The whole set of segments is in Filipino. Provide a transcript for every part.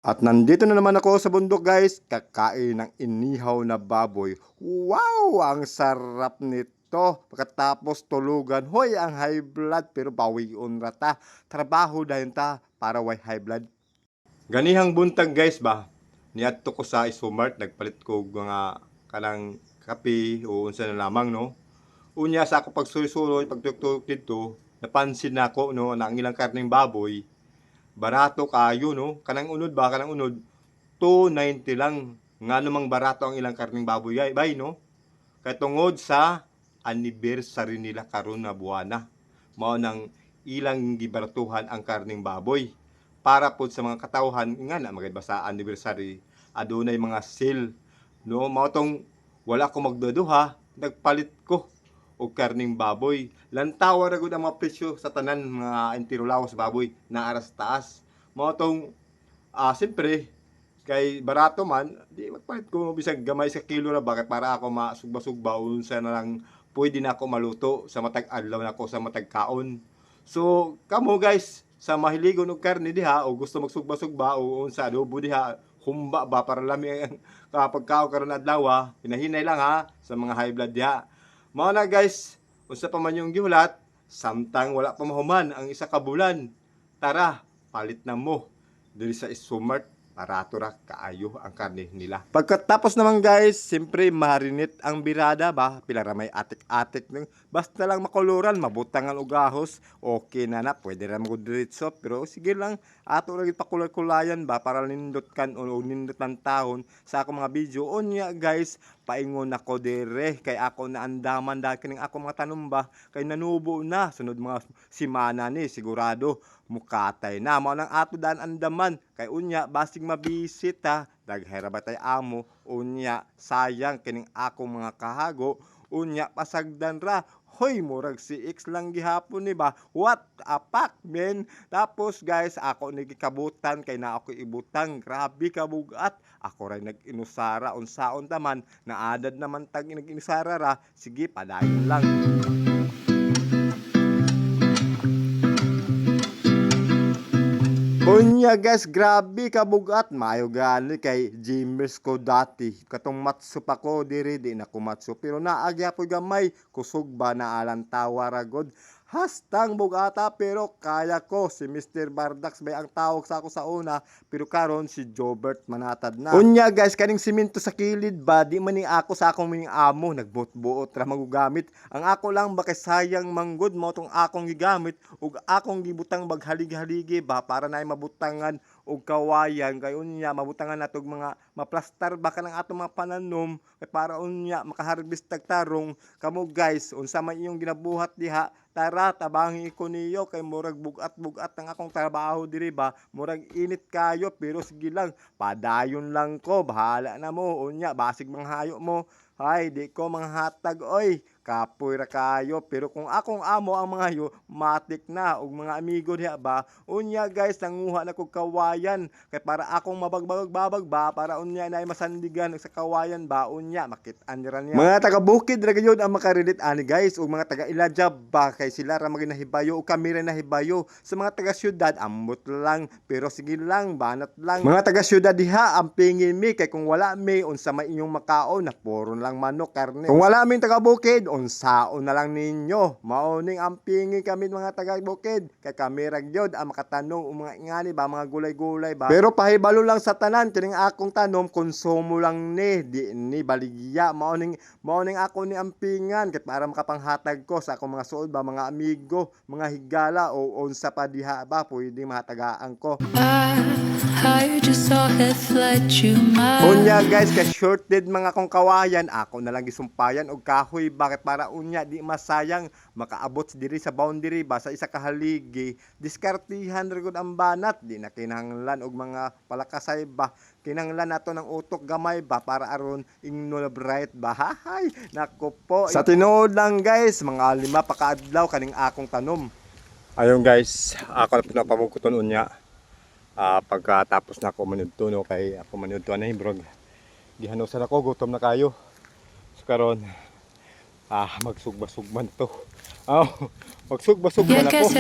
At nandito na naman ako sa bundok guys, kakain ng inihaw na baboy. Wow! Ang sarap nito. Pagkatapos tulugan, hoy ang high blood pero bawion rata. Trabaho dahil ta para way high blood. Ganihang buntag guys ba? Niadto ko sa Isumart, nagpalit ko mga kanang kape o unsa na lamang no. Unya sa ako pagsuloy pagtuktok dito, napansin nako no na ang ilang karning baboy barato kayo no. Kanang unod ba kanang unod 290 lang. Nga namang barato ang ilang karning baboy bay no. Kay tungod sa anniversary nila karon na buwana. Mao nang ilang gibaratuhan ang karning baboy para pod sa mga katawhan nga na magay sa anniversary adunay mga sale no. Mao tong wala ko magduduha, nagpalit ko og karning baboy. Lantawa ra gud ang mga presyo sa tanan mga intirulawas baboy na aras taas. Mao tong siyempre kay barato man, di magpalit ko bisag gamay sa kilo ra bakit para ako masugba-sugba unsa na lang pwede na ako maluto sa matag adlaw na ako sa matag kaon. So kamo guys sa mahiligon og karne diha o gusto magsugba-sugba o unsa adobo diha humba ba para lami ang kapag kao karon adlaw hinahinay lang ha sa mga high blood diha. Mao na guys, unsa pa man yung gihulat, samtang wala pa mahuman ang isa ka bulan. Tara, palit na mo diri sa Isumart, barato ra kaayo ang karne nila. Pagkatapos naman guys, siyempre marinate ang birada ba, pila ra may atik-atik nung basta lang makuluran, mabutangan og ahos, okay na na, pwede ra mo diretso, pero sige lang, ato lagi pakulay-kulayan ba para nindot kan o nindot ng tahon sa ako mga video. Onya guys, paingon ako dire kay ako na andaman dahil kining ako mga tanom ba kay nanubo na sunod mga simana ni sigurado mukatay na mao nang ato daan andaman kay unya basig mabisit daghera batay amo unya sayang kining ako mga kahago unya pasagdan ra. Hoy, murag si X lang gihapon ni ba? What a pack, man. Tapos guys, ako nagikabutan kay na ako ibutang. Grabe kabugat. Ako ray nag-inusara unsaon taman naadad naman tag nag-inusara ra. Sige, padayon lang. Unya guys, grabe kabugat. Mayo gani kay gymmers ko dati. Katong matso pa ko diri di na ko matso. Pero naagya po gamay. Kusog ba na alantawa ragod. Hastang bugata pero kaya ko. Si Mr. Bardax bay ang tawag sa ako sa una. Pero karon si Jobert manatad na. Unya guys, kaning simento sa kilid ba. Di man ni ako sa akong ming amo. Nagbuot-buot ra magugamit. Ang ako lang bakay sayang manggod mo tong akong gigamit. Ug akong gibutang baghaligi-haligi ba para na mabutangan og kawayan kay unya mabutangan natog mga maplastar baka ng atong mga pananom kay para unya makaharvest tag tarong kamo guys unsa man inyong ginabuhat diha tara tabangi ko niyo kay murag bugat-bugat ang akong trabaho diri ba murag init kayo pero sige lang padayon lang ko bahala na mo unya basig manghayo mo ay di ko manghatag oy kapoy ra kayo pero kung akong amo ang mga yo matik na og mga amigo diha ba unya guys nanguha na kog kawayan kay para akong mabagbag-babag ba para unya na masandigan sa kawayan ba unya makit-an ra niya mga taga bukid ra gyud ang makarelit ani guys ug mga taga Iladya ba kay sila ra maginahibayo ug kami ra nahibayo sa mga taga syudad ambot lang pero sige lang banat lang mga taga syudad diha ang pingin mi kay kung wala mi unsa may inyong makaon na puro lang manok karne kung wala ming taga bukid unsaon na lang ninyo mauning ampingi kami mga taga bukid kay kami ra gyud ang makatanong o mga ingani ba mga gulay-gulay ba pero pahibalo lang sa tanan kining akong tanom konsumo lang ni di ni baligya mauning ako ni ampingan kay para makapanghatag ko sa akong mga suod ba mga amigo mga higala o unsa pa diha ba pwede mahatagaan ko. Unya guys kay shorted mga kong kawayan ako na lang gisumpayan og kahoy bakit para unya di masayang makaabot diri sa boundary ba sa isa ka haligi diskartihan ra gud ang banat di na kinahanglan og mga palakasay ba kinahanglan nato ng utok gamay ba para aron ingno bright ba hay nako po sa tinuod lang guys mga 5 pa ka adlaw kaning akong tanom ayon guys ako na pamugkuton unya pagkatapos na ako manudto no kay ako manudto na hibrog gihanosan ako gutom na kayo so karon magsugba-sugban to magsugba-sugban ako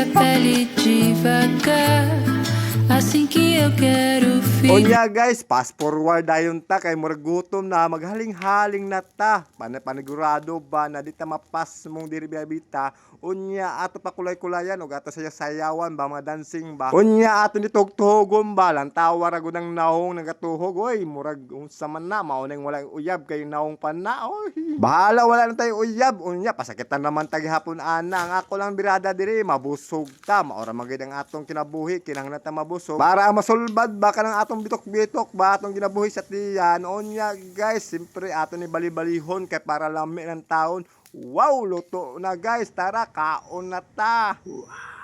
assim que eu quero ficar. Unya guys, fast forward dayon ta kay murag gutom na maghaling-haling na ta. Panigurado ba na di ta mapas mong diri bita. Unya ato pa kulay-kulayan ug ato saya sayawan ba mga dancing ba. Unya ato ni tugtugon ba lang tawa ra gud ang naong nagatuhog. Oy, murag unsa man na mao nang wala uyab kay naong pa na. Oy. Bahala wala na tayo uyab. Unya pasakitan naman tagihapon ana. Ang ako lang birada diri mabusog ta. Maora magid ang atong kinabuhi kinahanglan ta mabusog. Para masulbad ba ka ng atong bitok-bitok ba atong ginabuhi sa tiyan. Onya guys, simpre ato ni bali-balihon kay para lami ng taon. Wow, luto na guys. Tara, kaon na ta. Wow.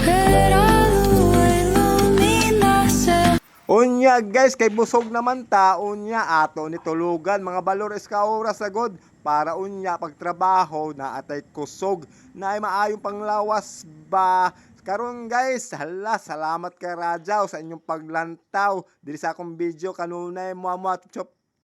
Ver a lua iluminar-se. Unya guys, kay busog naman ta, unya ato ni tulugan mga balores ka oras sagod para unya pagtrabaho na atay kusog na ay maayong panglawas ba. Karon guys, hala, salamat kay Rajaw sa inyong paglantaw diri sa akong video kanunay mo at chop